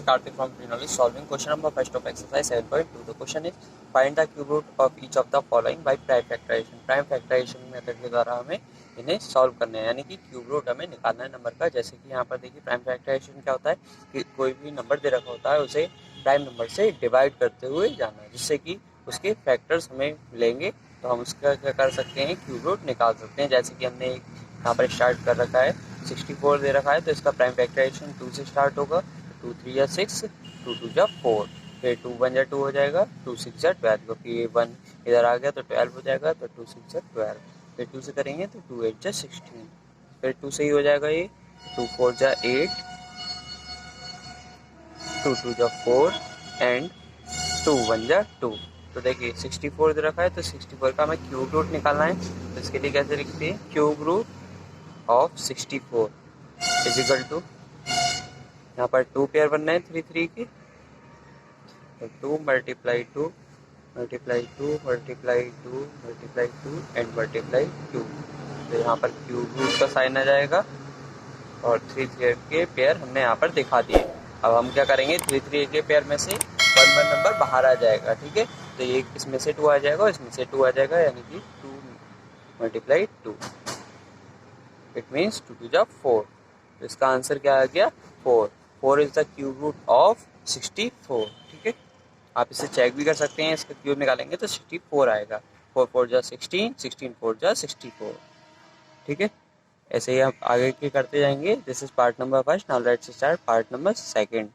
Karthik from Free Knowledge solving question number first of exercise 7.2. The question is find the cube root of each of the following by prime factorization. Prime factorization method के द्वारा हमें इन्हें solve करना है, यानी कि cube root हमें निकालना है नंबर का। जैसे कि यहाँ पर देखिए प्राइम फैक्टराइजेशन क्या होता है कि कोई भी नंबर दे रखा होता है उसे प्राइम नंबर से डिवाइड करते हुए जाना है, जिससे कि उसके फैक्टर्स हमें मिलेंगे तो हम उसका क्या कर सकते हैं, क्यूब रूट निकाल सकते हैं। जैसे कि हमने यहाँ पर स्टार्ट कर रखा है 64 दे रखा है, तो इसका प्राइम फैक्टराइजेशन 2 से स्टार्ट होगा। 2 3 या 6, 2 2 जा 4, फिर 2 1 जा 2 हो जाएगा, 2 6 जा 12, क्योंकि ये 1 इधर आ गया तो 12 हो जाएगा, तो 2 6 जा 12, फिर 2 से करेंगे तो 2 8 जा 16, फिर 2 से ही हो जाएगा ये, 2 4 जा 8, 2 2 जा 4 एंड 2 1 जा 2। तो देखिए 64 दे रखा है, तो 64 का हमें क्यूब रूट निकालना है। तो इसके लिए कैसे लिखते हैं, cube root of 64 is equal to, यहाँ पर 2 पेयर बनना है 3 3 के, तो 2 multiply 2 multiply 2 multiply 2 multiply 2 and multiply 2। तो यहाँ पर क्यूब रूट का साइन आ जाएगा और 3 3 के पेयर हमने यहाँ पर दिखा दिए। अब हम क्या करेंगे, 3 3 के पेयर में से 1 1 नंबर बाहर आ जाएगा, ठीक है। तो ये इसमें से 2 आ जाएगा और इसमें से 2 आ जाएगा, यानी कि 2 मल्टीप्लाई 2, इट मीन्स 2 2 जा 4। तो इसका आंसर क्या आ गया, 4। 4 is the cube root of 64, ठीक है। आप इसे चेक भी कर सकते हैं, इसका क्यूब निकालेंगे तो 64 आएगा। 4 4 जा 16, 16 4 जा 64, ठीक है। ऐसे ही आप आगे के करते जाएंगे। This is part number first, now let's start part number second.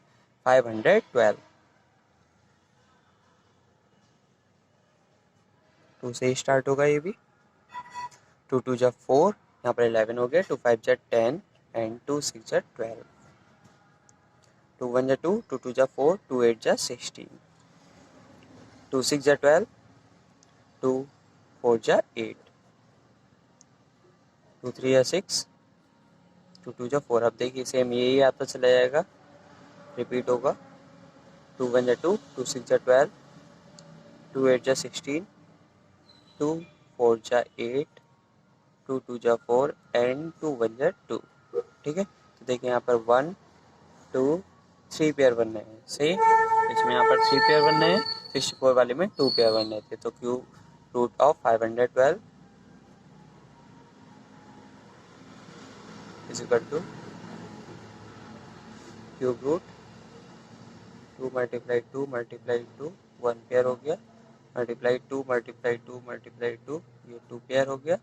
512, 2 से ही स्टार्ट होगा ये भी। 2 2 जा 4, यहाँ पर 11 हो गया, 2 5 जा 10 एंड 2 6 जा 12, 2 1 जा 2, 2 2 जा 4, 2 8 जा 16, 2 6 जा 12, 2 4 जा 8, 2 3 जा 6, 2 2 जा 4। अब देखिए सेम यही आता चला जाएगा, रिपीट होगा। 2 1 जा 2, 2 6 जा 12, 2 8 जा 16, 2 4 जा 8, 2 2 जा 4 एंड 2 1 जा 2, ठीक है। तो देखिए यहाँ पर 1 2 3 पेयर बनने हैं, सही। इसमें यहाँ पर 3 पेयर बनने हैं, 64 वाले में 2 पेयर बनने थे। तो cube root of 512 is equal to cube root 2 multiply 2 multiply 2, 1 pair हो गया, मल्टीप्लाई 2 मल्टीप्लाई 2 मल्टीप्लाई 2, ये 2 पेयर हो गया,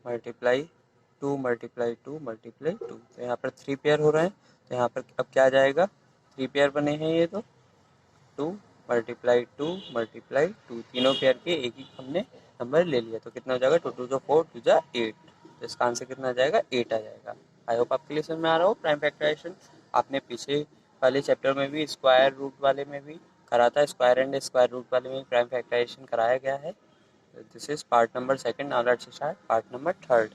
मल्टीप्लाई 2 मल्टीप्लाई 2 मल्टीप्लाई 2। तो यहाँ पर 3 पेयर हो रहे हैं, तो यहाँ पर अब क्या आ जाएगा, 3 पेयर बने हैं ये, तो 2 मल्टीप्लाई 2 मल्टीप्लाई 2, तीनों पेयर के एक ही हमने नंबर ले लिया। तो कितना हो जाएगा, 2 2 जो 4, 2 जा 8, तो इसका आंसर कितना आ जाएगा, 8 आ जाएगा। आई होप आपके लिए समझ में आ रहा हो प्राइम फैक्टराइजेशन। आपने पीछे वाले चैप्टर में भी स्क्वायर रूट वाले में भी करा था, स्क्वायर एंड स्क्वायर रूट वाले में प्राइम फैक्टराइजेशन कराया गया है। This is part number second, now let's start part number third.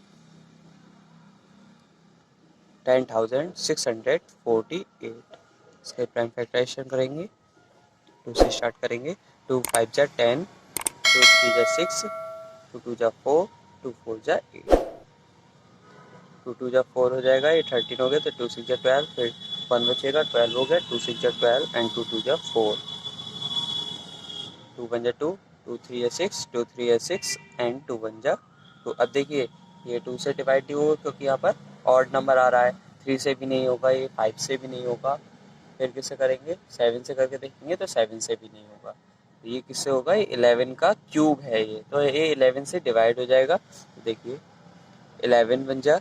10,648, इसके प्राइम फैक्टराइजेशन करेंगे। 2 से स्टार्ट करेंगे। 2 5 जा 10, 2 3 जा 6, 2 2 जा 4, 2 4 जा 8, 2 2 जा 4 हो जाएगा, ये 13 हो गया, तो 2 6 जा 12, फिर 1 बचेगा, 12 हो गया, 2 6 जा 12 एंड 2 2 जा 4, 2 1 जा 2, 2 3 जा 6, 2 3 जा 6 एंड 2 1 जा 2। अब देखिए ये 2 से डिवाइड नहीं होगा क्योंकि यहाँ पर ऑड नंबर आ रहा है, 3 से भी नहीं होगा, ये 5 से भी नहीं होगा, फिर किससे करेंगे, 7 से करके देखेंगे, तो 7 से भी नहीं होगा। तो ये किससे होगा, ये 11 का क्यूब है ये, तो ये 11 से डिवाइड हो जाएगा। तो देखिए 11 बन जा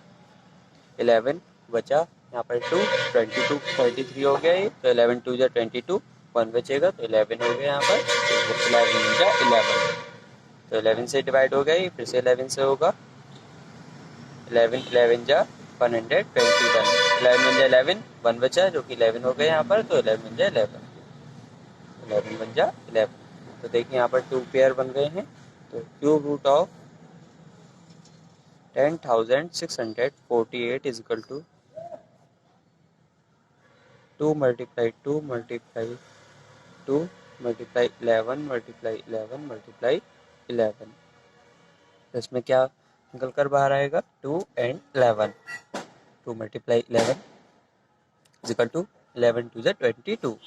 11 बचा, यहाँ पर 2 22 33 हो गया ये, तो 11 2 जा 22, 1 बचेगा, तो 11 हो गया यहाँ पर, तो 11 बन जा 11, तो 11 से डिवाइड हो गया ये, फिर से 11 से होगा, 11 11 जा 121, 11 बन जा 11, 1 बचा जो कि 11 हो गया यहाँ पर, तो 11 बन जा 11, 11 बन जा 11। तो देखिए यहाँ पर 2 पेयर बन गए हैं। तो cube root of 10,648 is equal to 2 multiply 2 multiply 2 multiply 11 multiply 11 multiply 11। तो इसमें क्या निकल कर बाहर आएगा, 2 and 11, 2 multiply 11 is equal to 11 2 जा 22.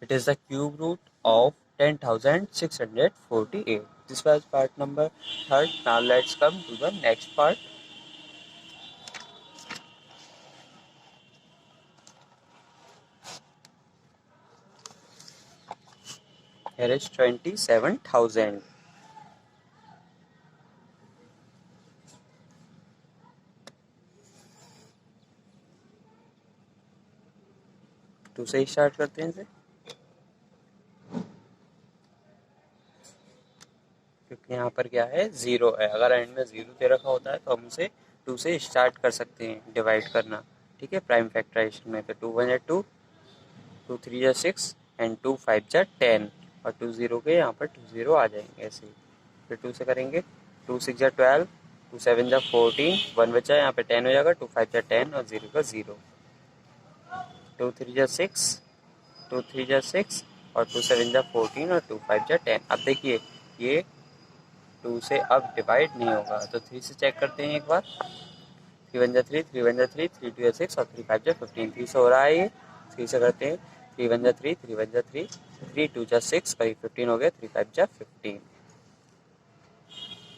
It is the cube root of 10,648. This was part number 3rd. Now let's come to the next part. Here is 27,000. To से start करते हैं इसे, क्योंकि यहाँ पर क्या है, जीरो है. अगर एंड में जीरो दे रखा होता है तो हम उसे टू से स्टार्ट कर सकते हैं डिवाइड करना. ठीक है, प्राइम फैक्टराइजेशन में. तो 2 1 जा 2, 2 3 जा 6 एंड 2 5 जा 10 और 2 0 के यहाँ पर 2 0 आ जाएंगे ऐसे ही. फिर 2 से करेंगे. 2 6 जा 12, 2 7 जा 14, 1 बचा यहाँ पे 10 हो जाएगा. 2 5 जा 10 और 0 का 0. 2 3 जा 6, 2 3 जा 6 और 2 7 जा 14 और 2 5 जा 10. अब देखिए ये 2 से अब डिवाइड नहीं होगा, तो 3 से चेक करते हैं एक बार. 3 1 जा 3, 3 1 जा 3, 3 2 जा 6 और 3 5 जा 15. 3 से हो रहा है ये. 3 से करते हैं. 3 1 जा 3, 3 1 जा 3, 3 2 जा 6 और 15 हो गया. 3 5 जा 15.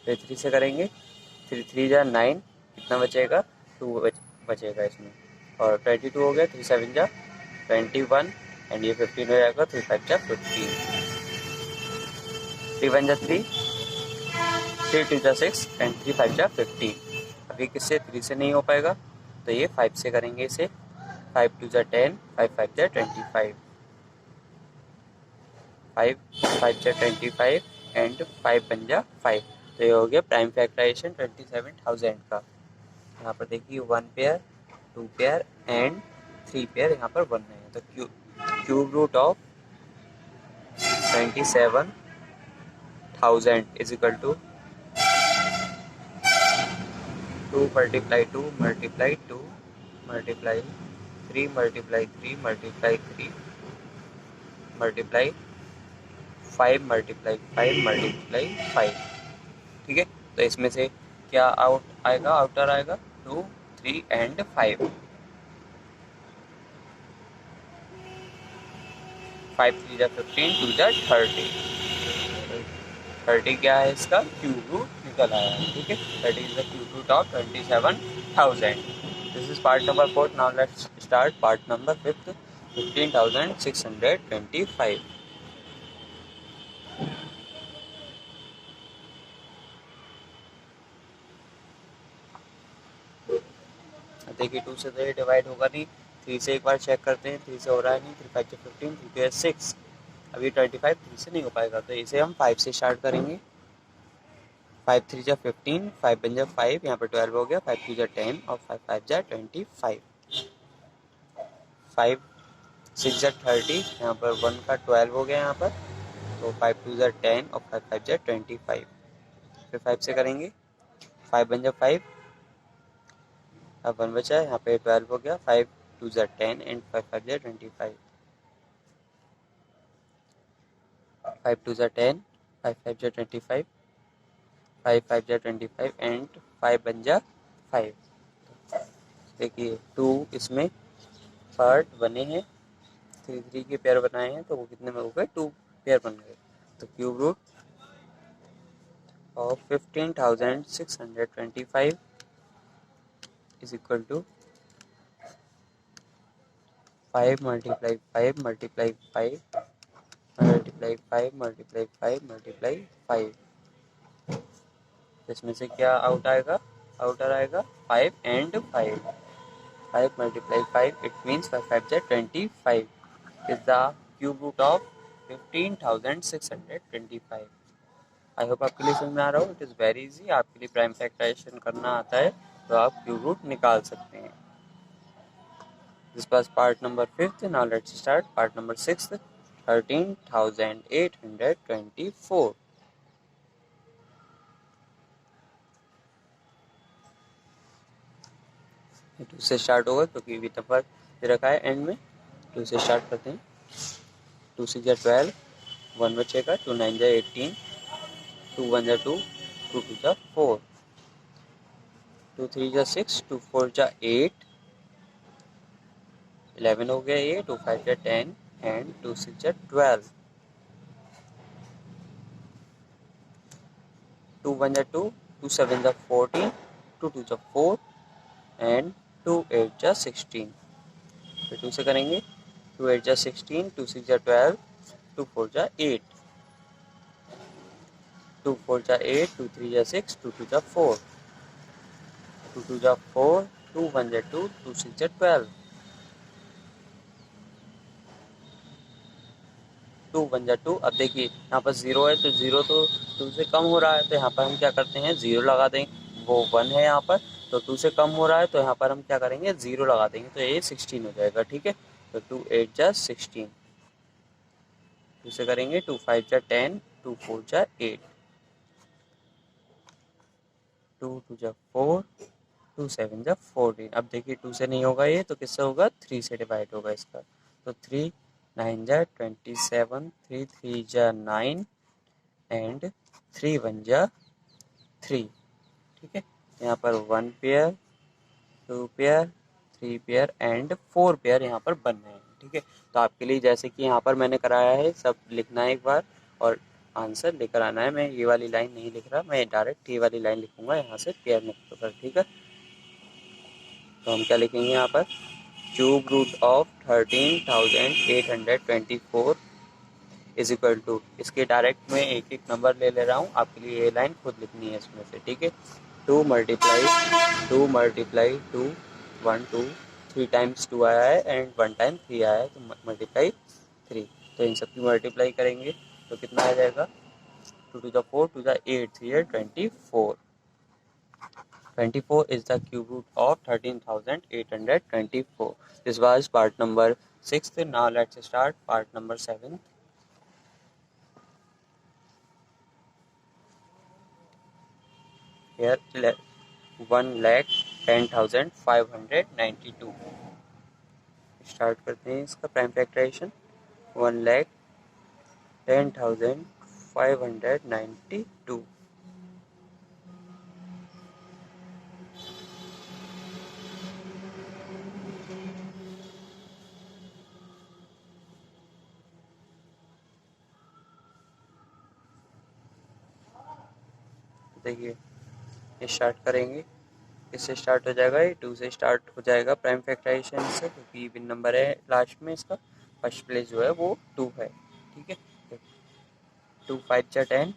फिर 3 से करेंगे. 3 3 जा 9, कितना बचेगा, 2 बचेगा इसमें. और 22 हो गया. 3 7 जा 21 एंड ये 15 हो जाएगा. 3 5 जा 15. 3 1 जा 3, 3 2 जा 6 एंड 3 5 जा 15. अभी किससे, 3 से नहीं हो पाएगा तो ये 5 से करेंगे इसे. 5 2 जा 10, 5 5 जा 25, 5 5 जा 25 एंड 5 बन जा 5. तो ये हो गया प्राइम फैक्टराइजेशन 27,000 का. यहाँ पर देखिए 1 पेयर, 2 पेयर एंड 3 पेयर यहाँ पर बन रहे हैं. तो cube root of 27,000 is equal to 2 multiply 2 multiply 2 multiply 3 multiply 3 multiply 3 multiply 5 multiply 5 multiply 5. ठीक है, तो इसमें से क्या आउट आएगा, आउटर आएगा 2 3 एंड 5. 5 3 जा 15, 2 जा 30. 30 क्या है इसका क्यूब रूट निकल आया है. ठीक है, 30 is the cube root of 27,000. This is part number 4. Now let's start part number 5. 15,625. देखिए 2 से तो ये डिवाइड होगा नहीं. 3 से एक बार चेक करते हैं. 3 से हो रहा है नहीं. 3 5 15, 3 2 6. अभी 25 3 से नहीं हो पाएगा, तो इसे हम 5 से स्टार्ट करेंगे. 5 3 जा 15, 5 बन जा 5, यहाँ पर 12 हो गया. 5 2 जा 10 और 5 5 जा 25. 5 6 जा 30, यहाँ पर 1 का 12 हो गया यहाँ पर. तो 5 2 जा 10 और 5 5 जा 25. फिर 5 से करेंगे. 5 बन जा 5, अब 1 बचा है, यहाँ पे 12 हो गया. 5 2 जा 10 एंड 5 5 जा 25. 5 2 जा 10, 5 5 जा 25, 5 5 जा 25 एंड 5 बन जा 5. देखिए 2 इसमें पार्ट बने हैं, 3 3 के पेयर बनाए हैं, तो वो कितने में हो गए, 2 पेयर बन गए. तो cube root of 15,625 is equal to 5 multiply 5 multiply 5 multiply 5 multiply 5 multiply 5. इसमें से क्या आउट आएगा, आउटर आएगा 5 एंड 5. 5 multiply 5, it means 5 5 जा 25 is the cube root of 15,625. I hope आपके लिए समझ में आ रहा हो. It is very easy. आपके लिए प्राइम फैक्टराइजेशन करना आता है तो आप क्यूब रूट निकाल सकते हैं. This was part number 5. Now let's start part number 6. 13,824. ये 2 से स्टार्ट होगा क्योंकि भी नंबर दे रखा है एंड में. 2 से स्टार्ट करते हैं. 2 6 जा 12, 1 बचेगा. 2 9 जा 18, 2 1 जा 2, 2 2 जा 4, 2 3 जा 6, 2 4 जा 8, 11 हो गया ये, 2 5 जा 10 एंड 2 6 जा 12, 2 1 जा 2, 2 7 जा 14, 2 2 जा 4 एंड 2 8 जा 16। फिर 2 से करेंगे, 2 8 जा 16, 2 6 जा 12, 2 4 जा 8, 2 4 जा 8, 2 3 जा 6, 2 2 जा 4, 2 2 जा 4, 2 1 जा 2, 2 6 जा 12, 2 1 जा 2। अब देखिए यहाँ पर 0 है तो 0 तो 2 से कम हो रहा है, तो यहाँ पर हम क्या करते हैं 0 लगा देंगे। वो 1 है यहाँ पर, तो 2 से कम हो रहा है तो यहाँ पर हम क्या करेंगे 0 लगा देंगे, तो ये 16 हो जाएगा। ठीक है, तो 2 8 जा 16, 2 से करेंगे 2 5 जा 10, 2 4 जा 8, 2 2 जा 4, 2 7 जा 14। अब देखिए 2 से नहीं होगा ये, तो किससे होगा 3 से डिवाइड होगा इसका, तो 3 9 जा 27, 3 3 जा 9 एंड 3 1 जा 3। ठीक है, यहाँ पर 1 pair, 2 pair, 3 pair and 4 pair यहाँ पर बन रहे हैं। ठीक है, तो आपके लिए जैसे कि यहाँ पर मैंने कराया है सब लिखना है एक बार और आंसर लेकर आना है। मैं ये वाली लाइन नहीं लिख रहा, मैं डायरेक्ट ये वाली लाइन लिखूंगा यहाँ से पेयर मुक्त होकर। ठीक है, तो हम क्या लिखेंगे यहाँ पर, cube root of 13,824 is equal to, इसके डायरेक्ट में एक एक नंबर ले रहा हूँ, आपके लिए ये लाइन खुद लिखनी है इसमें से। ठीक है, 2 मल्टीप्लाई 2 1 2 3 टाइम्स 2 आया है एंड 1 टाइम 3 आया है, तो मल्टीप्लाई 3, तो इन सब की मल्टीप्लाई करेंगे तो कितना आ जाएगा, 2 to the 4 to the 8 3 है 24, 24 is the cube root of 13,824. This was part number 6th. Now let's start part number 7th. Here 1,10,592. Start करते हैं इसका प्राइम फैक्टराइजेशन। 1,10,592। देखिए ये स्टार्ट करेंगे, इससे स्टार्ट हो जाएगा, ये 2 से स्टार्ट हो जाएगा प्राइम फैक्टराइजेशन से, क्योंकि इवन नंबर है लास्ट में, इसका फर्स्ट प्लेस जो है वो 2 है। ठीक है, 2 5 जा 10,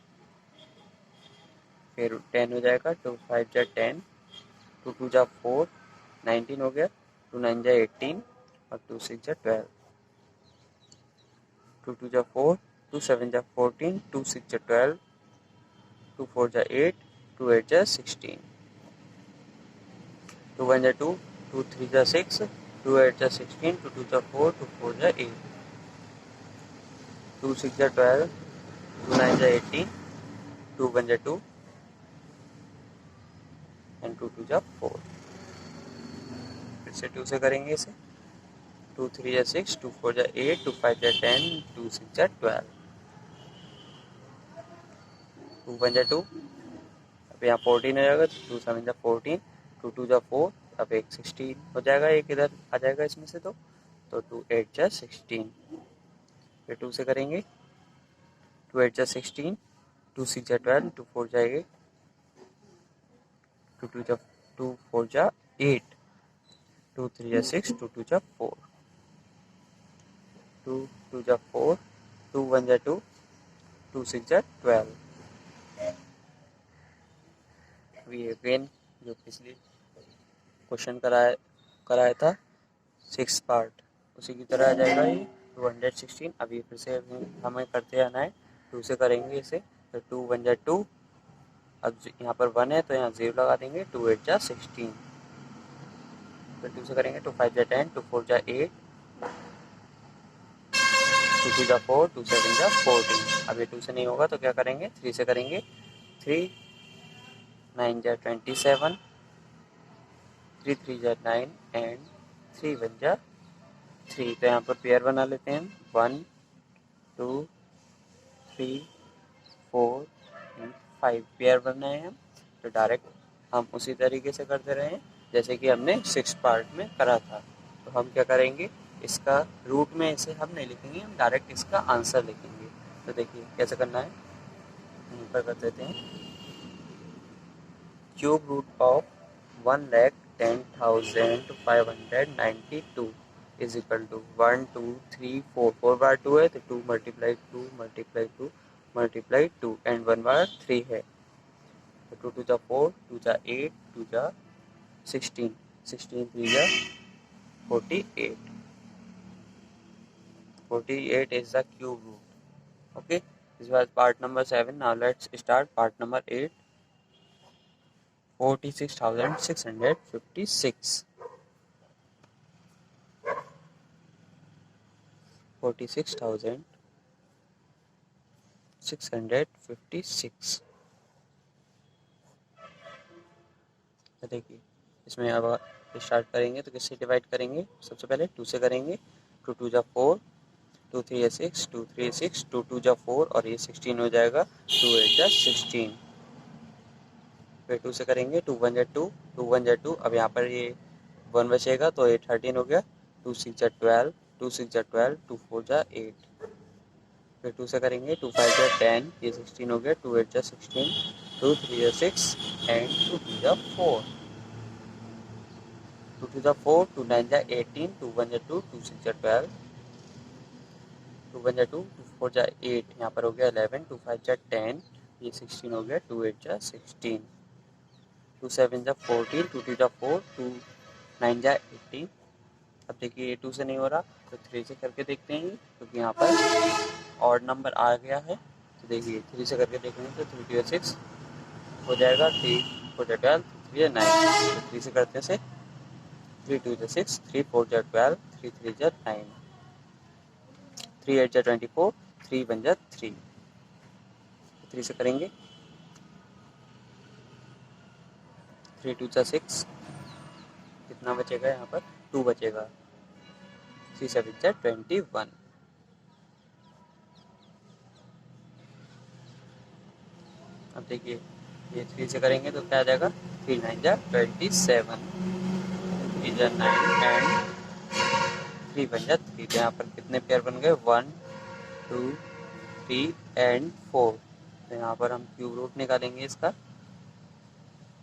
फिर 10 हो जाएगा, 2 5 जा 10, 2 2 जा 4, 19 हो गया, 2 9 जा 18 और 2 6 जा 12, 2 2 जा 4, 2 7 जा 14, 2 6 जा 12, 2 4 जा 8, 2 8 जा 16, 2 1 जा 2, 2 3 जा 6, 2 8 जा 16, 2 2 जा 4, 2 4 जा 8, 2 6 जा 12, 2 9 जा 18, 2 1 जा 2 एंड 2 2 जा 4। फिर से 2 से करेंगे इसे, 2 3 जा 6, 2 4 जा 8, 2 5 जा 10, 2 6 जा 12, 2 1 जा 2, अब यहाँ 14 हो जाएगा, 2 7 जा 14, 2 2 जा 4, अब एक 16 हो जाएगा, एक इधर आ जाएगा इसमें से, तो 2 8 जा 16। फिर 2 से करेंगे, 2 8 जा 16, 2 6 जा 12, 2 4 जा 8, 2 4 जा 8, 2 3 जा 6, 2 2 जा 4, 2 2 जा 4, 2 1 जा 2, 2 6 जा 12। अभी अगेन जो पिछली क्वेश्चन कराया था 6 पार्ट, उसी की तरह आ जाएगा ये 216। अभी फिर से हमें करते आना है, 2 से करेंगे इसे, तो 2 1 जा 2, अब यहाँ पर 1 है तो यहाँ 0 लगा देंगे, 2 8 जा 16, फिर 2 से करेंगे, 2 5 जा 10, 2 4 जा 8, 2 2 जा 4, 2 7 जा 14। अब ये 2 से नहीं होगा तो क्या करेंगे, 3 से करेंगे, 3 9 जा 27, 3 3 जा 9 एंड 3 1 जा 3। तो यहाँ पर पेयर बना लेते हैं, 1 2 3 4 एंड 5 पेयर बनाए हैं हम। तो डायरेक्ट हम उसी तरीके से करते रहे हैं जैसे कि हमने 6 पार्ट में करा था। तो हम क्या करेंगे, इसका रूट में इसे हम नहीं लिखेंगे, हम डायरेक्ट इसका आंसर लिखेंगे। तो देखिए कैसे करना है, यहीं पर कर देते हैं। Cube root of 1,10,592 is equal to 1 2 3 4 4 बार 2 है तो 2 मल्टीप्लाई 2 मल्टीप्लाई 2 मल्टीप्लाई 2 एंड 1 बार 3 है। तो 2 टू जा 4, 2 जा 8, 2 जा 16, 16 3 जा 48, 48 is the cube root. Okay, this was part number 7. Now let's start part number 8. 46,656. 46,656. देखिए इसमें अब स्टार्ट करेंगे तो किससे डिवाइड करेंगे, सबसे पहले 2 से करेंगे। 2 2 जा 4, 2 3 6, 2 3 6, 2 2 जा 4 और ये 16 हो जाएगा, 2 8 जा 16। फिर 2 से करेंगे, 2 1 जा 2, 2 1 जा 2, अब यहाँ पर ये 1 बचेगा तो ये 13 हो गया, 2 6 जा 12, 2 6 जा 12, 2 4 जा 8। फिर 2 से करेंगे, 2 5 जा 10, ये 16 हो गया, 2 8 जा 16, 2 3 जा 6 एंड 2 2 जा 4, 2 2 जा 4, 2 9 जा 18, 2 1 जा 2, 2 6 जा 12, 2 1 जा 2, 2 4 जा 8, यहाँ पर हो गया 11, 2 5 जा 10, ये 16 हो गया, 2 8 जा 16, 2 7 जा 14, 2 2 जा 4, 2 9 जा 18। अब देखिए ये 2 से नहीं हो रहा तो 3 से करके देखते हैं, क्योंकि यहाँ पर ऑड नंबर आ गया है। तो देखिए 3 से करके देखेंगे तो 3 2 6 हो जाएगा, 3 4 जा 12, 3 9। तो 3 से करते से 3 2 जा 6, 3 4 जा 12, 3 3 जा 9, 3 8 जा 24, 3 1 जा 3। 3 से करेंगे, 3 2 जा 6, कितना बचेगा यहाँ पर 2 बचेगा, 3 7 जा 21। अब देखिए ये 3 से करेंगे तो क्या आ जाएगा, 3 9 जा 27, 3 जा 9 एंड 3 1 जा 3। तो यहाँ पर कितने पेयर बन गए, 1 2 3 एंड 4। तो यहाँ पर हम क्यूब रूट निकालेंगे इसका,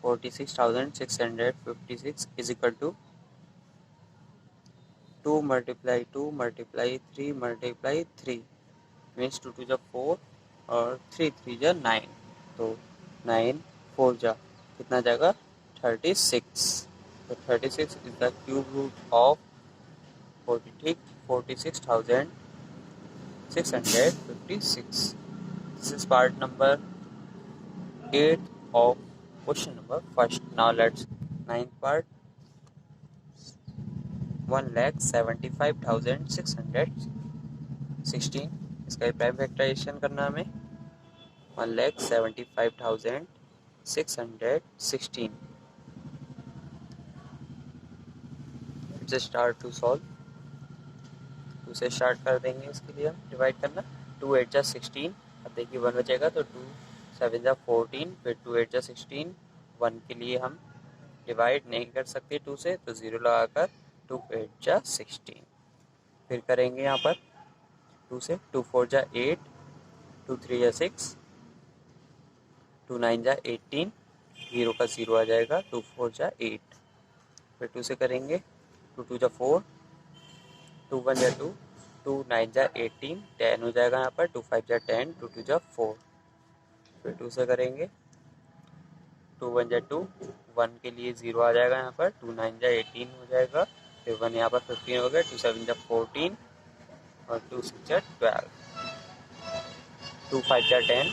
46,656 is equal to 2 multiply 2 multiply 3 multiply 3 means 2 2 जा 4 और 3 3 जा 9, तो 9 4 जा कितना जाएगा 36। तो 36 is the cube root of 46,656. This is part number 8 of question number first. Now let's ninth part. 1,75,616. इसका प्राइम फैक्टराइजेशन करना हमें, 1,75,616. Let's start to solve. 2 से स्टार्ट कर देंगे, इसके लिए हम डिवाइड करना, 2 8 जा 16। अब देखिए 1 बचेगा तो 2 7 जा 14, फिर 2 8 जा 16, 1 के लिए हम डिवाइड नहीं कर सकते 2 से, तो 0 लगाकर 2 8 जा 16। फिर करेंगे यहाँ पर 2 से, 2 4 जा 8, 2 3 जा 6, 2 9 जा 18, 0 का 0 आ जाएगा, 2 4 जा 8। फिर 2 से करेंगे, 2 2 जा 4, 2 1 जा 2, 2 9 जा 18, 10 हो जाएगा यहाँ पर, 2 5 जा 10, 2 2 जा 4। फिर 2 से करेंगे, 2 1 जा 2, 1 के लिए 0 आ जाएगा यहाँ पर, 2 9 जा 18 हो जाएगा, फिर 1 यहाँ पर 15 हो गया, 2 7 जा 14 और 2 6 जा 12, 2 5 जा 10,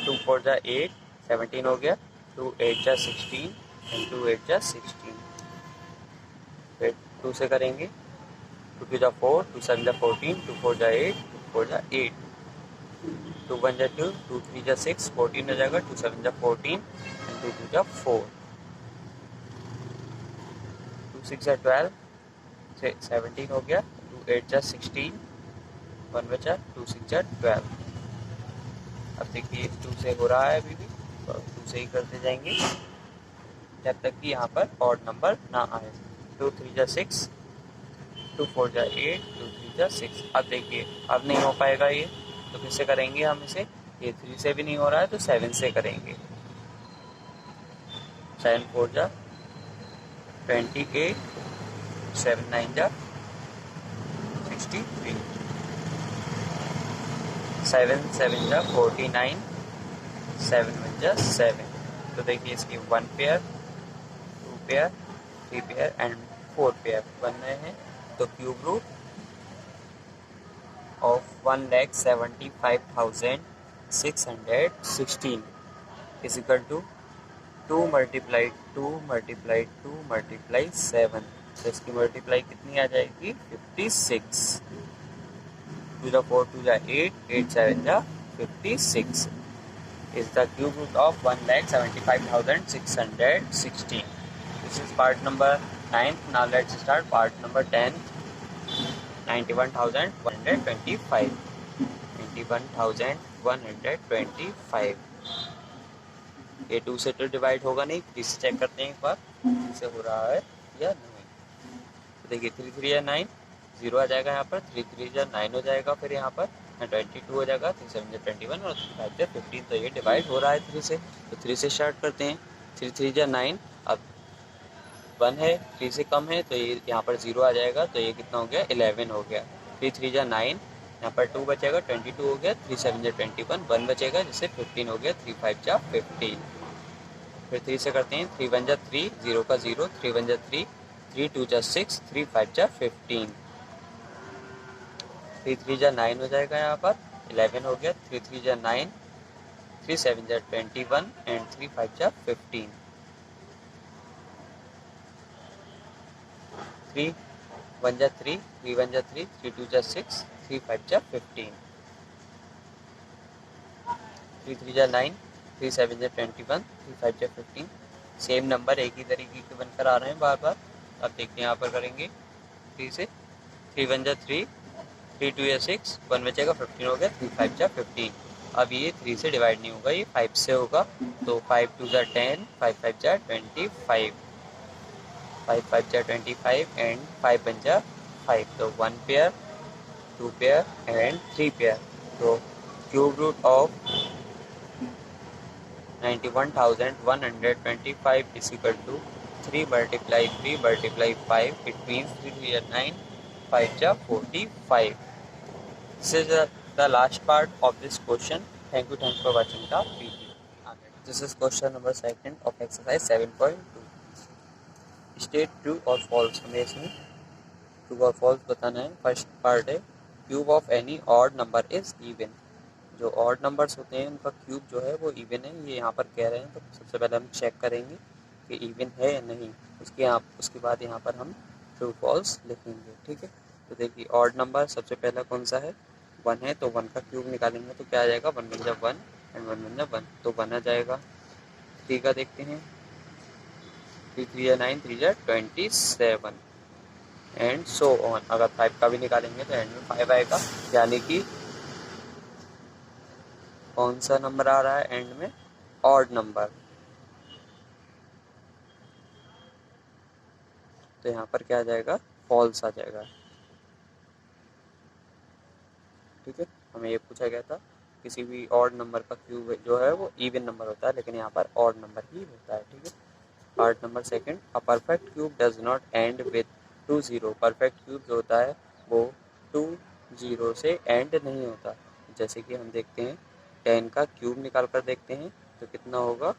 2 4 जा 8, 17 हो गया, 2 8 जा 16 एंड 2 8 जा 16। फिर 2 से करेंगे, 2 2 जा 4, 2 7 जा 14, 2 4 जा 8, 2 4 जा 8, 2 1 जा 2, 2 3 जा 6, 14 हो जाएगा, 2 7 जा 14 एंड 2 2 जा 4, 2 6 जा 12, 17 हो गया, 2 8 जा 16, 1 बचा, 2 6 जा 12। अब देखिए 2 से हो रहा है अभी भी, तो 2 से ही करते जाएंगे जब तक कि यहाँ पर ऑड नंबर ना आए। 2 3 जा 6, 2 4 जा 8, 2 3 जा 6। अब देखिए अब नहीं हो पाएगा ये, तो किससे करेंगे हम इसे, ये 3 से भी नहीं हो रहा है तो 7 से करेंगे। 7 4 जा 28, 7 9 जा 63, 7 7 जा 49, 7 1 जा 7। तो देखिए इसकी 1 pair, 2 pair, 3 pair and 4 pair बन रहे हैं। तो cube root of 1,75,616 is equal to 2 multiplied 2 multiplied 2 multiply 7। तो इसकी मल्टीप्लाई कितनी आ जाएगी 56। 2 जा 4 2 जा 8, 8 7 जा 56 is the cube root of 1,75,616। This is part number 9. Now let's start part number 10. 91,125 91,125। ये 2 से तो डिवाइड होगा नहीं, 3 से चेक करते हैं एक बार से हो रहा है या नहीं। तो देखिए 3 3 या 9, 0 आ जाएगा यहाँ पर, 3 3 या 9 हो जाएगा, फिर यहाँ पर 22 हो जाएगा, 3 7 या 21 और 3 5 या 15। तो ये डिवाइड हो रहा है 3 से, तो 3 से स्टार्ट करते हैं। 3 3 या 9, अब 1 है, 3 से कम है तो ये यहाँ पर 0 आ जाएगा, तो ये कितना हो गया 11 हो गया। 3 3 या 9, यहाँ पर 2 बचेगा, 22 हो गया, 3 7 या 21, 1 बचेगा जिससे 15 हो गया, 3 5 जा 15। फिर 3 से करते हैं, 3 1 जा 3, 0 का 0, 3 1 जा 3, 3 2 जा 6, 3 5 जा 15। 3 3 जा 9 हो जाएगा, यहाँ पर 11 हो गया, 3 3 जा 9, 3 7 जा 21 एंड 3 5 जा 15। 3 1 जा 3, 3 1 जा 3, 3 2 जा 6, 3 5 जा 15। 3 3 जा 9, 3 7 जा 21, 3 5 जा 15। सेम नंबर एक ही तरीके के बनकर आ रहे हैं बार बार। अब देखते हैं यहाँ पर करेंगे 3 से, 3 1 जा 3, 3 2 या 6, 1 बचेगा, 15 हो गया, 3 5 जा 15। अब ये 3 से डिवाइड नहीं होगा, ये 5 से होगा, तो 5 2 जा 10, 5 5 जा 25, 5 5 जा 25 एंड 5 1 जा 5। तो 1 पेयर, 2 पेयर एंड 3 पेयर। तो cube root of 91,125 is equal to 3 multiply 3 multiply 5. It means 3 3 are 9, 5 ja 45. This is the last part of this question. Thank you for watching the video. This is question number 2 of exercise 7.2. State true or false. हमें इसमें true और false बताना है। First part है cube of any odd number is even. जो odd numbers होते हैं उनका क्यूब जो है वो इवन है, ये यहाँ पर कह रहे हैं। तो सबसे पहले हम चेक करेंगे कि इवन है या नहीं, उसके बाद यहाँ पर हम ट्रू फॉल्स लिखेंगे, ठीक है। तो देखिए ऑड नंबर सबसे पहला कौन सा है, 1 है, तो 1 का क्यूब निकालेंगे तो क्या आ जाएगा, 1 1 जा 1 एंड 1 1 जा 1, तो 1 आ जाएगा। 3 का देखते हैं, 3 3 या 9, 3 जा 27 एंड सो ऑन। अगर 5 का भी निकालेंगे तो एंड में 5 आएगा, यानी कि कौन सा नंबर आ रहा है एंड में, ऑड नंबर। तो यहाँ पर क्या आ जाएगा, फॉल्स आ जाएगा, ठीक है। हमें ये पूछा गया था किसी भी ऑड नंबर का क्यूब जो है वो इवन नंबर होता है, लेकिन यहाँ पर ऑड नंबर ही होता है, ठीक है। Part number 2, a perfect cube does not and with 2 0। Perfect cube जो होता है वो 2 0 से एंड नहीं होता। जैसे कि हम देखते हैं 10 का क्यूब निकाल कर देखते हैं तो कितना होगा,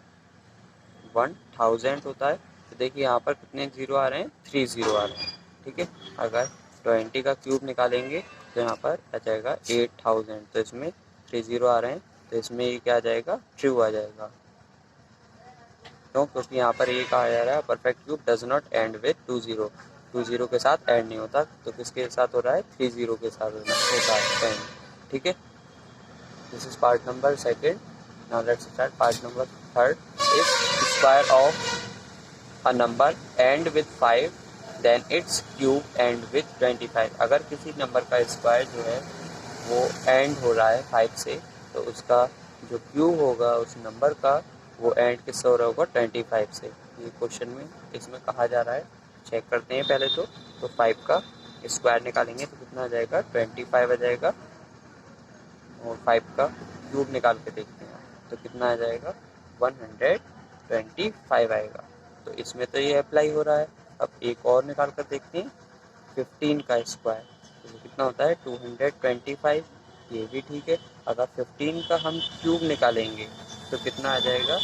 1000 होता है। तो देखिए यहाँ पर कितने 0 आ रहे हैं, 3 0 आ रहे हैं, ठीक है। अगर 20 का क्यूब निकालेंगे तो यहाँ पर आ जाएगा 8000, तो इसमें 3 0 आ रहे हैं, तो इसमें ये क्या आ जाएगा, ट्रू आ जाएगा। क्योंकि यहाँ पर ये कहा जा रहा है perfect cube does not and with 2 0। 2 0 के साथ एंड नहीं होता, तो किसके साथ हो रहा है, 3 0 के साथ होता है एंड, ठीक है। This is part number 2। Now let's start part number 3। If square of a number and with 5 then it's cube and with 25। अगर किसी नंबर का स्क्वायर जो है वो एंड हो रहा है 5 से, तो उसका जो क्यूब होगा उस नंबर का वो एंड किससे हो रहा होगा, 25 से। ये क्वेश्चन में इसमें कहा जा रहा है, चेक करते हैं पहले तो 5 का स्क्वायर निकालेंगे तो कितना आ जाएगा 25 आ जाएगा, और 5 का क्यूब निकाल के देखते हैं तो कितना आ जाएगा 125 आएगा। तो इसमें तो ये अप्लाई हो रहा है। अब एक और निकाल कर देखते हैं 15 का स्क्वायर, तो ये कितना होता है 225, ये भी ठीक है। अगर 15 का हम क्यूब निकालेंगे तो कितना आ जाएगा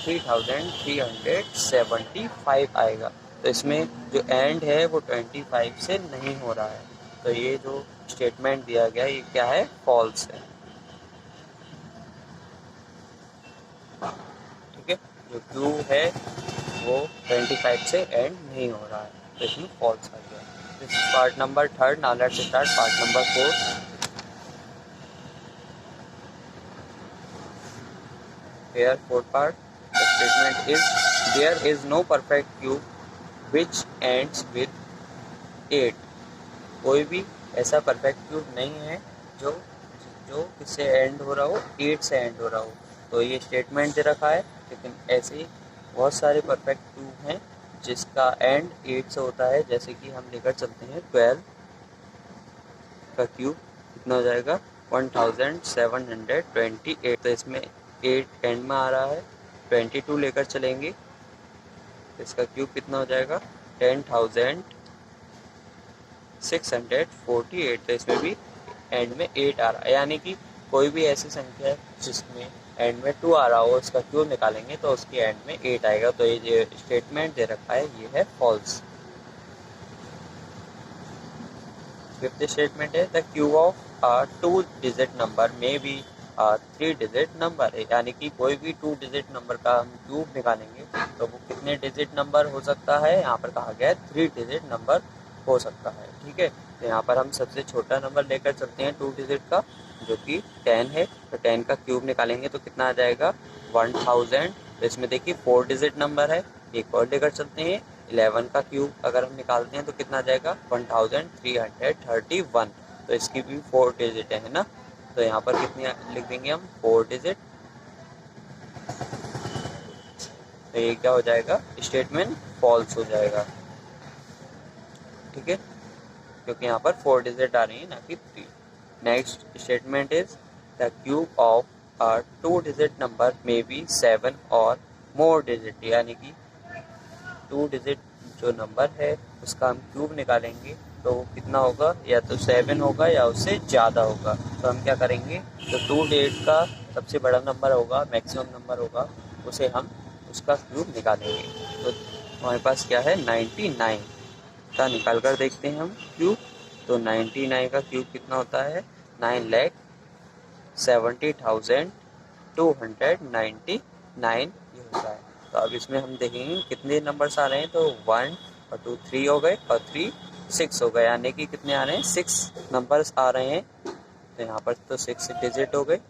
3375 आएगा। तो इसमें जो एंड है वो 25 से नहीं हो रहा है, तो ये जो स्टेटमेंट दिया गया ये क्या है, फॉल्स है। ठीक है, जो क्यू है वो 25 से एंड नहीं हो रहा है, तो इसमें फॉल्स आ गया। This is part number 3। Now let's start part number 4। Here fourth part, the statement is there is no perfect cube which ends with 8। कोई भी ऐसा परफेक्ट क्यूब नहीं है जो जो किससे एंड हो रहा हो, 8 से एंड हो रहा हो। तो ये स्टेटमेंट दे रखा है, लेकिन ऐसे ही बहुत सारे परफेक्ट क्यूब हैं जिसका एंड 8 से होता है। जैसे कि हम लेकर चलते हैं 12 का क्यूब, कितना हो जाएगा 1728। तो इसमें 8 एंड में आ रहा है। 22 लेकर चलेंगे, इसका क्यूब कितना हो जाएगा 10,648। तो इसमें भी एंड में 8 आ रहा है, यानी कि कोई भी ऐसी संख्या है जिसमें एंड में 2 आ रहा हो, उसका क्यूब निकालेंगे तो उसके एंड में 8 आएगा। तो ये जो स्टेटमेंट दे रखा है ये है फॉल्स। फिफ्थ स्टेटमेंट है the cube of a 2 digit number में बी 3 डिजिट नंबर है, यानी कि कोई भी 2 डिजिट नंबर का हम क्यूब निकालेंगे तो वो कितने डिजिट नंबर हो सकता है, यहाँ पर कहा गया है 3 डिजिट नंबर हो सकता है। ठीक है, तो यहाँ पर हम सबसे छोटा नंबर लेकर चलते हैं 2 डिजिट का, जो कि 10 है। तो 10 का क्यूब निकालेंगे तो कितना आ जाएगा 1000। तो इसमें देखिए 4 डिजिट नंबर है। एक और लेकर चलते हैं 11 का क्यूब अगर हम निकालते हैं तो कितना आ जाएगा 1331। तो इसकी भी 4 डिजिट है ना, तो यहाँ पर कितनी लिख देंगे हम 4 डिजिट। तो ये क्या हो जाएगा, स्टेटमेंट फॉल्स हो जाएगा। ठीक है, क्योंकि यहाँ पर 4 डिजिट आ रही है ना कि 3। Next statement is the cube of a 2 digit number में बी 7 और मोर डिजिट, यानी कि 2 डिजिट जो नंबर है उसका हम क्यूब निकालेंगे तो कितना होगा, या तो 7 होगा या उससे ज़्यादा होगा। तो हम क्या करेंगे, तो 2 डिजिट का सबसे बड़ा नंबर होगा, मैक्सिमम नंबर होगा, उसे हम उसका क्यूब निकालेंगे। तो हमारे पास क्या है 99 का निकाल कर देखते हैं हम क्यूब। तो 99 का क्यूब कितना होता है 9,70,299 ये होता है। तो अब इसमें हम देखेंगे कितने नंबर्स आ रहे हैं, तो 1 और 2 3 हो गए और 3 6 हो गए, यानी कि कितने आ रहे हैं 6 नंबर्स आ रहे हैं। तो यहाँ पर तो 6 डिजिट हो गए,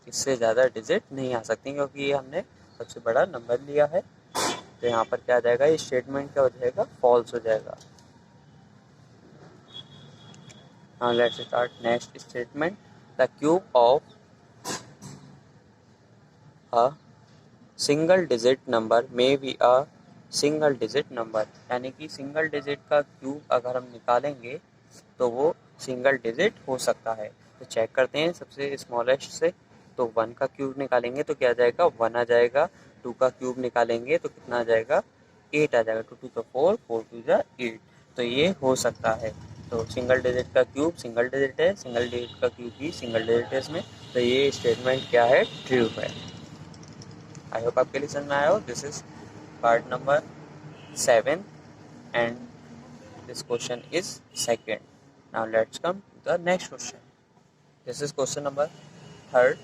इससे ज़्यादा डिजिट नहीं आ सकती क्योंकि ये हमने सबसे बड़ा नंबर लिया है। तो यहाँ पर क्या आ जाएगा, ये स्टेटमेंट क्या हो जाएगा, फॉल्स हो जाएगा। Now let's start next statement. The cube of a single digit number may be a single digit number, यानी कि सिंगल डिजिट का क्यूब अगर हम निकालेंगे तो वो सिंगल डिजिट हो सकता है। तो चेक करते हैं सबसे स्मॉलेस्ट से। तो 1 का क्यूब निकालेंगे तो क्या आ जाएगा 1 आ जाएगा। 2 का क्यूब निकालेंगे तो कितना आ जाएगा 8 आ जाएगा। 2 2 तो 4, 4 2 8। तो ये हो सकता है। तो सिंगल डिजिट का क्यूब सिंगल डिजिट है, सिंगल डिजिट का क्यूब भी सिंगल डिजिट है इसमें। तो ये स्टेटमेंट क्या है, ट्रू है। आई होप आपके लिए समझ में आया हो। This is part number 7 and this question is second. Now let's come to the next question. This is question number 3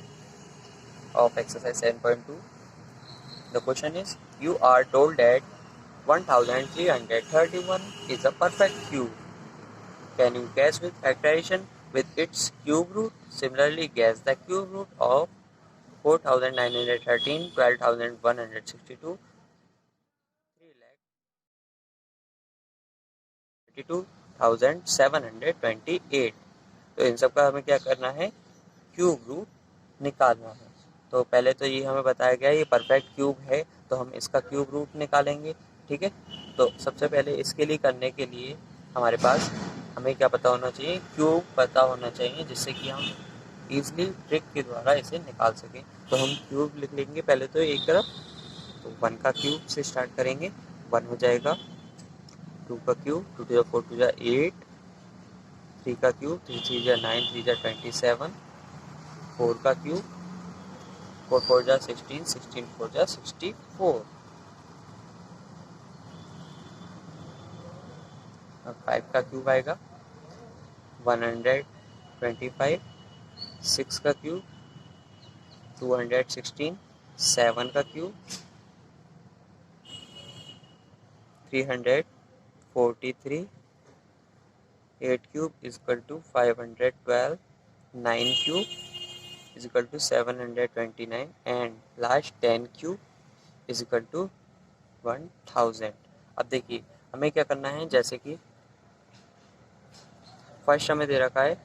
of exercise 7.2. The question is, you are told that 1331 is a perfect cube. Can you guess with factorization with its cube root? Similarly, guess the cube root of 4,913, 12,162, 3,32,728। तो इन सब का हमें क्या करना है, cube root निकालना है। तो पहले तो ये हमें बताया गया ये परफेक्ट क्यूब है तो हम इसका क्यूब रूट निकालेंगे। ठीक है, तो सबसे पहले इसके लिए करने के लिए हमारे पास हमें क्या पता होना चाहिए, क्यूब पता होना चाहिए, जिससे कि हम ईजिली ट्रिक के द्वारा इसे निकाल सकें। तो हम क्यूब लिख लेंगे पहले तो एक तरफ, तो 1 का क्यूब से स्टार्ट करेंगे, 1 हो जाएगा, 2 का cube, 2 to the 4 to the 8, 3 का क्यूब, 3 3 जा 9, 3 जा 27, 4 का क्यूब, 4 4 जा 16, 16 4 जा 64, 5 का क्यूब आएगा 125, 6 का क्यूब 216, 7 का cube 343, 8 cube is equal to 512, 9 cube is equal to 729 and last 10 cube is equal to 1000। अब देखिए हमें क्या करना है, जैसे कि फर्स्ट हमें दे रखा है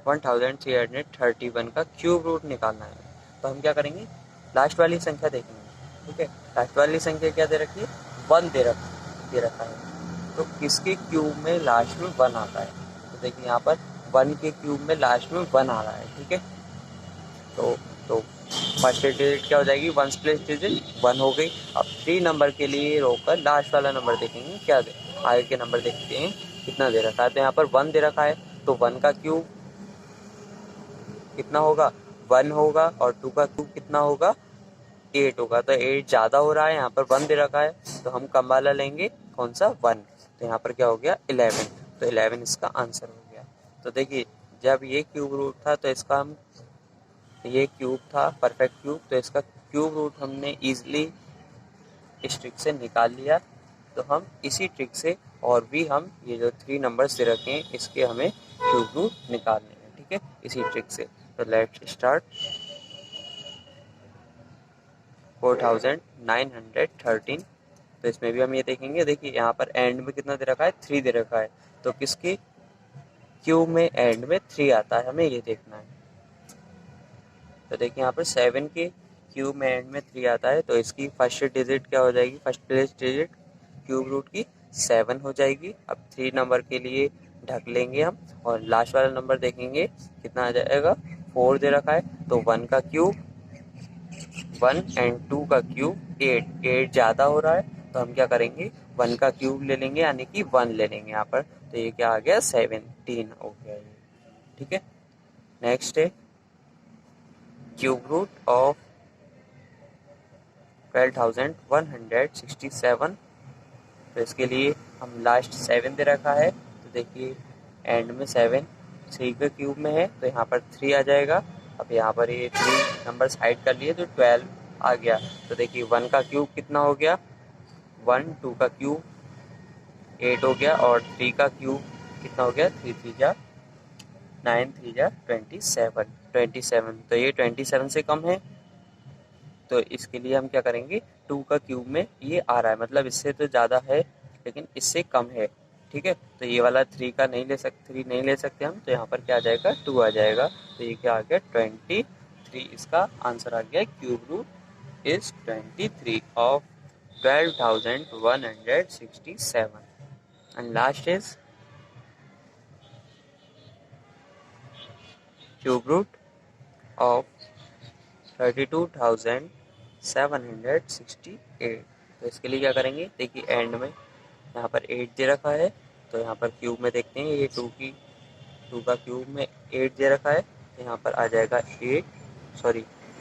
1331 का क्यूब रूट निकालना है। तो हम क्या करेंगे, लास्ट वाली संख्या देखेंगे, ठीक है। लास्ट वाली संख्या क्या दे रखी है, 1 दे रखा है। तो किसके क्यूब में लास्ट में 1 आता है, तो देखिए यहाँ पर 1 के क्यूब में लास्ट में 1 आ रहा है, ठीक है। तो फर्स्ट डिजिट क्या हो जाएगी, 1 प्लेस डिजिट 1 हो गई। अब 3 नंबर के लिए रोकर लास्ट वाला नंबर देखेंगे, क्या दे आगे के नंबर देखते हैं कितना दे रखा है। तो यहाँ पर 1 दे रखा है, तो 1 का क्यूब कितना होगा, 1 होगा, और 2 का क्यूब कितना होगा, 8 होगा। तो 8 ज़्यादा हो रहा है, यहाँ पर 1 दे रखा है, तो हम कम वाला लेंगे, कौन सा, 1। तो यहाँ पर क्या हो गया, 11। तो 11 इसका आंसर हो गया। तो देखिए जब ये क्यूब रूट था तो इसका हम, ये क्यूब था परफेक्ट क्यूब, तो इसका क्यूब रूट हमने ईजिली इस ट्रिक से निकाल लिया। तो हम इसी ट्रिक से और भी हम ये जो 3 नंबर्स दे रखे हैं इसके हमें क्यूब रूट निकालने हैं, ठीक है, इसी ट्रिक से। तो लेट्स स्टार्ट। 4913, तो इसमें भी हम ये देखेंगे, देखिए यहाँ पर एंड में कितना दे रखा है, 3 दे रखा है। तो किसके क्यूब में एंड में 3 आता है, हमें ये देखना है। तो देखिए यहाँ पर 7 के क्यूब में एंड में 3 आता है, तो इसकी फर्स्ट डिजिट क्या हो जाएगी, first place digit cube root की 7 हो जाएगी। अब 3 नंबर के लिए ढक लेंगे हम, और लास्ट वाला नंबर देखेंगे कितना आ जाएगा, 4 दे रखा है। तो 1 का क्यूब 1 एंड 2 का क्यूब 8, 8 ज़्यादा हो रहा है, तो हम क्या करेंगे, 1 का क्यूब ले लेंगे, यानी कि 1 ले लेंगे यहाँ पर। तो ये क्या आ गया, 17 हो गया ये, ठीक है। नेक्स्ट है क्यूब रूट ऑफ 12,167। तो इसके लिए हम लास्ट 7 दे रखा है, तो देखिए एंड में 7 3 के क्यूब में है, तो यहाँ पर 3 आ जाएगा। अब यहाँ पर ये 3 नंबर साइड कर लिए तो 12 आ गया। तो देखिए 1 का क्यूब कितना हो गया, 1, 2 का क्यूब 8 हो गया, और 3 का क्यूब कितना हो गया, 3 3 जा 9, 3 जा 27। तो ये 27 से कम है, तो इसके लिए हम क्या करेंगे, 2 का क्यूब में ये आ रहा है, मतलब इससे तो ज़्यादा है लेकिन इससे कम है, ठीक है। तो ये वाला 3 नहीं ले सकते हम, तो यहाँ पर क्या आ जाएगा, 2 आ जाएगा। तो ये क्या आ गया, 23, इसका आंसर आ गया। Cube root is 23 of 12,167 and last is cube root of 32,768। तो इसके लिए क्या करेंगे, देखिए एंड में यहाँ पर 8 दे रखा है, तो यहाँ पर क्यूब में देखते हैं, ये 2 का क्यूब में 8 दे रखा है, तो यहाँ पर आ जाएगा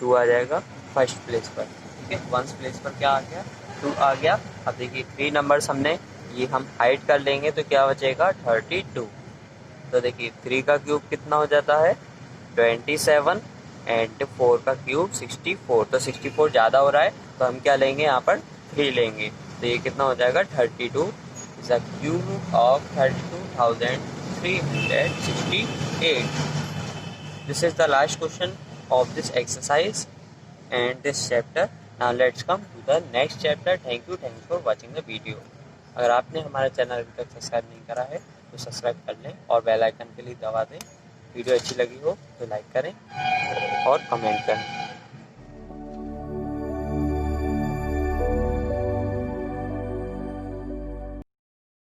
2 आ जाएगा फर्स्ट प्लेस पर, ठीक है। 1 प्लेस पर क्या आ गया, 2 आ गया। अब देखिए 3 नंबर्स हमने ये हम हाइड कर लेंगे, तो क्या बचेगा, 32। तो देखिए 3 का क्यूब कितना हो जाता है, 27 एंड 4 का क्यूब 64। तो 64 ज़्यादा हो रहा है, तो हम क्या लेंगे, यहाँ पर 3 लेंगे। तो ये कितना हो जाएगा, 32 is a cube of 32,368। This is the last question of this exercise and this chapter. Now let's come to the next chapter. Thanks for watching the video. अगर आपने हमारा चैनल अभी तक सब्सक्राइब नहीं करा है तो सब्सक्राइब कर लें और बेल आइकन के लिए दबा दें। वीडियो अच्छी लगी हो तो लाइक करें और कमेंट करें।